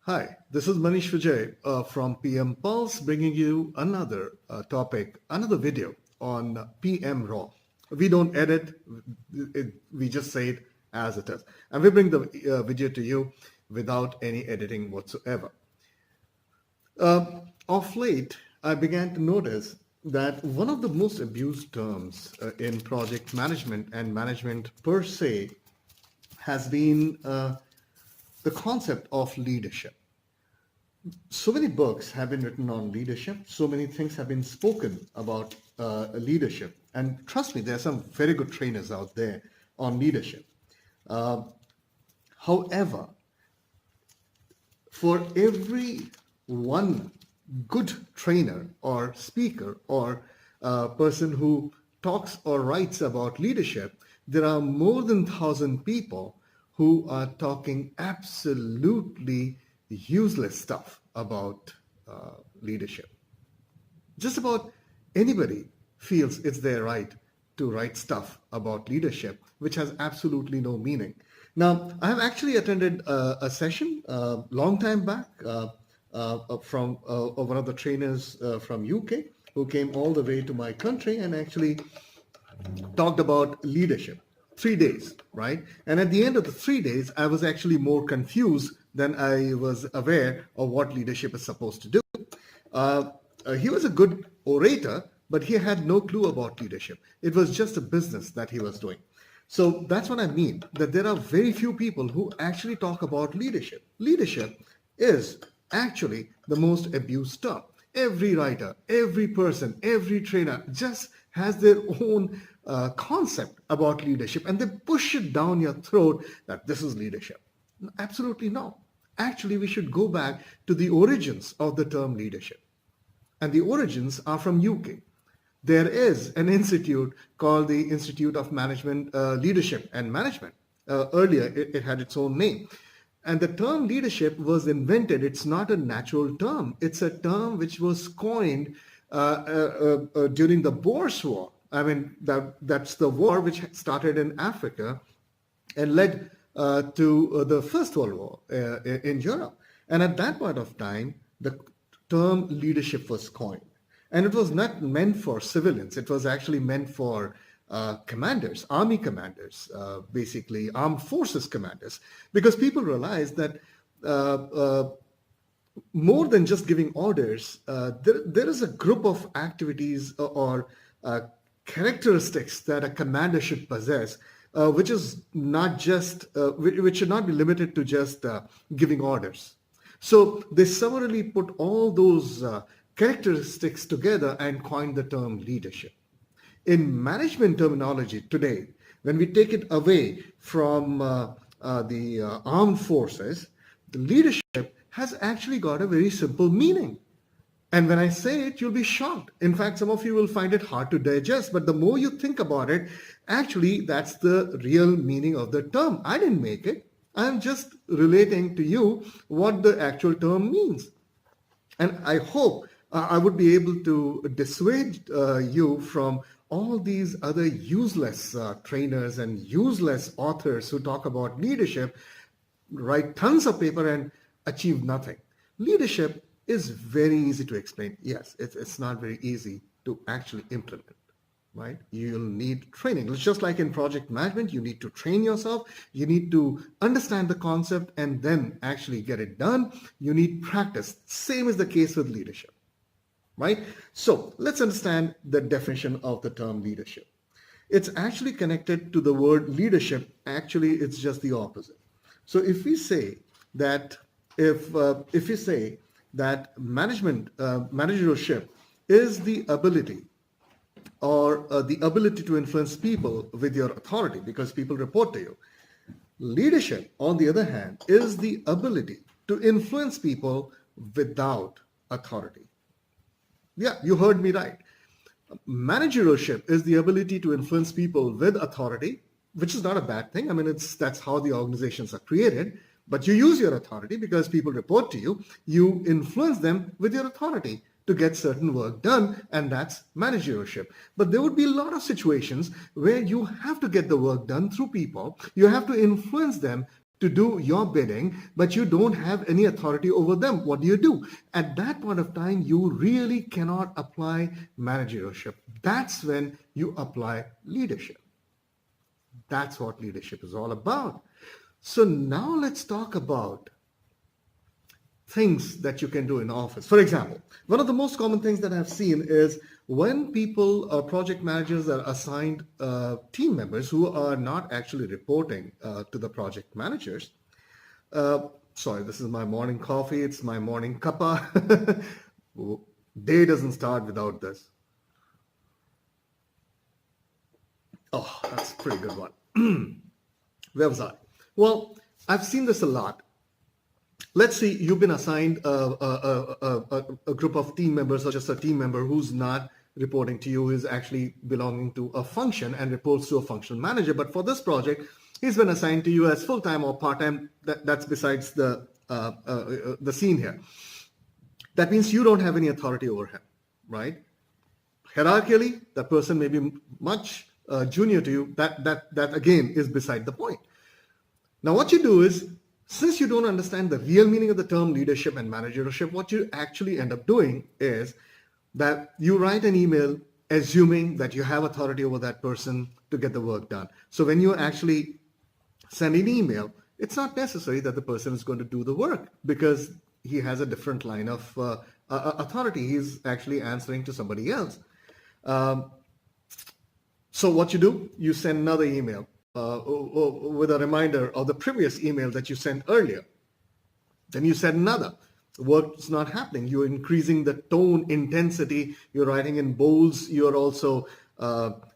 Hi, this is Maneesh Vijaya from PM Pulse, bringing you another topic, another video on PM Raw. We don't edit, we just say it as it is. And we bring the video to you without any editing whatsoever. Of late, I began to notice that one of the most abused terms in project management and management per se has been the concept of leadership. So many books have been written on leadership. So many things have been spoken about leadership. And trust me, there are some very good trainers out there on leadership. Uh, However, for every one good trainer or speaker or person who talks or writes about leadership, there are more than 1,000 people who are talking absolutely useless stuff about leadership. Just about anybody feels it's their right to write stuff about leadership, which has absolutely no meaning. Now, I have actually attended a session a long time back from one of the trainers from UK who came all the way to my country and actually talked about leadership. 3 days, right? And at the end of the 3 days, I was actually more confused than I was aware of what leadership is supposed to do. Uh, he was a good orator, but he had no clue about leadership. It was just a business that he was doing. So that's what I mean, that there are very few people who actually talk about leadership. Leadership is actually the most abused term. Every writer, every person, every trainer just has their own concept about leadership and they push it down your throat that this is leadership. Absolutely no. Actually, we should go back to the origins of the term leadership. And the origins are from UK. There is an institute called the Institute of Management, Leadership and Management. Earlier, it had its own name. And the term leadership was invented. It's not a natural term. It's a term which was coined during the Boers War. I mean, that's the war which started in Africa and led to the First World War in Europe. And at that point of time, the term leadership was coined. And it was not meant for civilians. It was actually meant for commanders, army commanders, basically armed forces commanders, because people realized that more than just giving orders, there is a group of activities or characteristics that a commander should possess, which is not just, which should not be limited to just giving orders. So they summarily put all those characteristics together and coined the term leadership. In management terminology today, when we take it away from the armed forces, the leadership has actually got a very simple meaning. And when I say it, you'll be shocked. In fact, some of you will find it hard to digest, but the more you think about it, actually, that's the real meaning of the term. I didn't make it. I'm just relating to you what the actual term means. And I hope I would be able to dissuade you from all these other useless trainers and useless authors who talk about leadership, write tons of paper and achieve nothing. Leadership is very easy to explain. Yes, it's not very easy to actually implement, right? You'll need training. It's just like in project management, you need to train yourself. You need to understand the concept and then actually get it done. You need practice. Same is the case with leadership, right? So let's understand the definition of the term leadership. It's actually connected to the word leadership. Actually, it's just the opposite. So if we say that if we say that managerialship is the ability or the ability to influence people with your authority because people report to you. Leadership, on the other hand, is the ability to influence people without authority. Yeah, you heard me right. Managerialship is the ability to influence people with authority, which is not a bad thing. I mean, that's how the organizations are created. But you use your authority because people report to you. You influence them with your authority to get certain work done, and that's managerialship. But there would be a lot of situations where you have to get the work done through people. You have to influence them to do your bidding, but you don't have any authority over them. What do? At that point of time, you really cannot apply managerialship. That's when you apply leadership. That's what leadership is all about. So now let's talk about things that you can do in office. For example, one of the most common things that I've seen is when people or project managers are assigned team members who are not actually reporting to the project managers. Sorry, this is my morning coffee. It's my morning cuppa. Day doesn't start without this. Oh, that's a pretty good one. Where was I? Well, I've seen this a lot. Let's say you've been assigned a group of team members, or just a team member who's not reporting to you, is actually belonging to a function and reports to a functional manager. But for this project, he's been assigned to you as full-time or part-time. That's besides the scene here. That means you don't have any authority over him, right? Hierarchically, that person may be much junior to you. That again is beside the point. Now, what you do is, since you don't understand the real meaning of the term leadership and managerialship, what you actually end up doing is that you write an email assuming that you have authority over that person to get the work done. So when you actually send an email, it's not necessary that the person is going to do the work because he has a different line of authority. He's actually answering to somebody else. So what you do, you send another email with a reminder of the previous email that you sent earlier. Then you send another. Work's not happening. You're increasing the tone, intensity. You're writing in bolds. You're also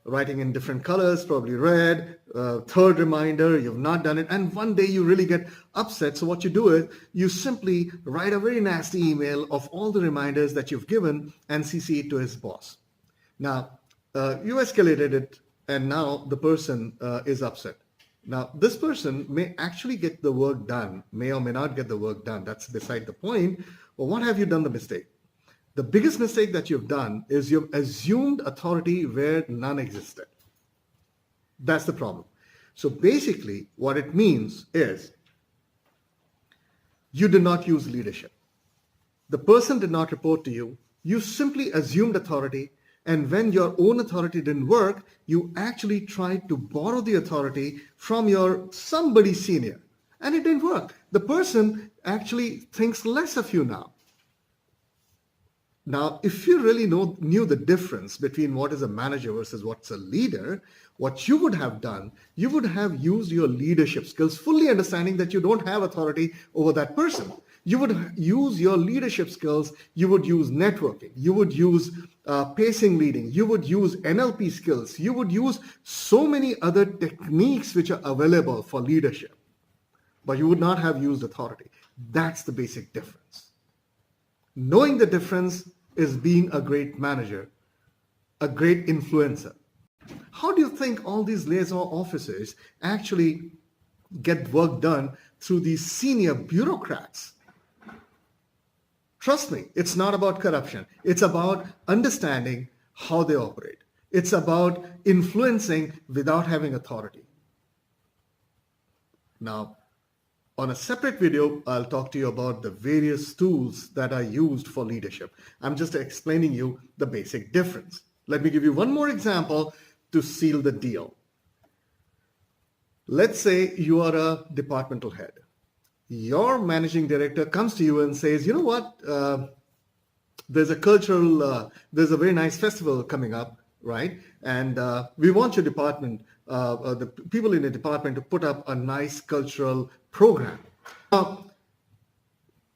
writing in different colors, probably red. Third reminder, you've not done it. And one day you really get upset. So what you do is you simply write a very nasty email of all the reminders that you've given and CC it to his boss. Now, you escalated it, and now the person is upset. Now, this person may actually get the work done, may or may not get the work done. That's beside the point. Well, what have you done the mistake? The biggest mistake that you've done is you've assumed authority where none existed. That's the problem. So basically, what it means is you did not use leadership. The person did not report to you. You simply assumed authority. And when your own authority didn't work, you actually tried to borrow the authority from your somebody senior. And it didn't work. The person actually thinks less of you now. Now, if you really knew the difference between what is a manager versus what's a leader, what you would have done, you would have used your leadership skills, fully understanding that you don't have authority over that person. You would use your leadership skills. You would use networking. You would use pacing leading. You would use NLP skills. You would use so many other techniques which are available for leadership, but you would not have used authority. That's the basic difference. Knowing the difference is being a great manager, a great influencer. How do you think all these liaison officers actually get work done through these senior bureaucrats? Trust me, it's not about corruption. It's about understanding how they operate. It's about influencing without having authority. Now, on a separate video, I'll talk to you about the various tools that are used for leadership. I'm just explaining you the basic difference. Let me give you one more example to seal the deal. Let's say you are a departmental head. Your managing director comes to you and says, you know what, there's a very nice festival coming up, right? And we want your department, the people in the department to put up a nice cultural program. Now,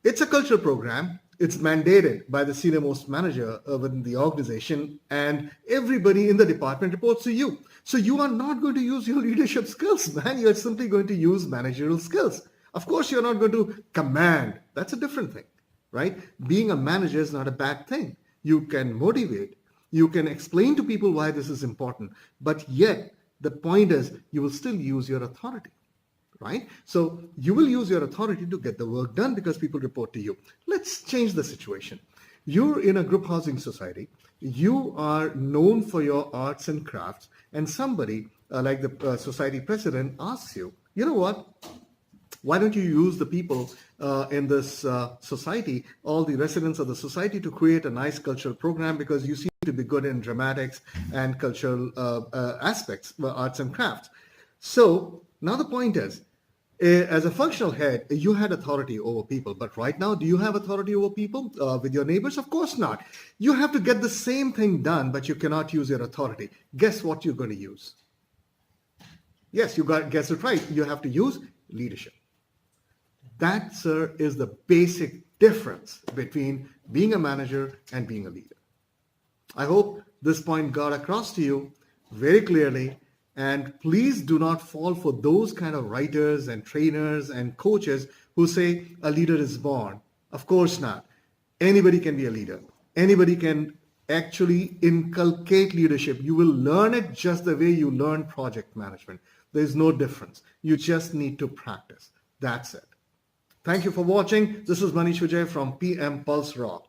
it's a cultural program. It's mandated by the senior most manager within the organization, and everybody in the department reports to you. So you are not going to use your leadership skills, man. You're simply going to use managerial skills. Of course, you're not going to command. That's a different thing, right? Being a manager is not a bad thing. You can motivate. You can explain to people why this is important. But yet, the point is, you will still use your authority, right? So you will use your authority to get the work done because people report to you. Let's change the situation. You're in a group housing society. You are known for your arts and crafts. And somebody like the society president asks you, you know what? Why don't you use the people in this society, all the residents of the society, to create a nice cultural program, because you seem to be good in dramatics and cultural aspects, arts and crafts. So now the point is, as a functional head, you had authority over people, but right now, do you have authority over people with your neighbors? Of course not. You have to get the same thing done, but you cannot use your authority. Guess what you're going to use? Yes, you got guess it right. You have to use leadership. That, sir, is the basic difference between being a manager and being a leader. I hope this point got across to you very clearly. And please do not fall for those kind of writers and trainers and coaches who say a leader is born. Of course not. Anybody can be a leader. Anybody can actually inculcate leadership. You will learn it just the way you learn project management. There's no difference. You just need to practice. That's it. Thank you for watching. This is Maneesh Vijaya from PM Pulse Raw.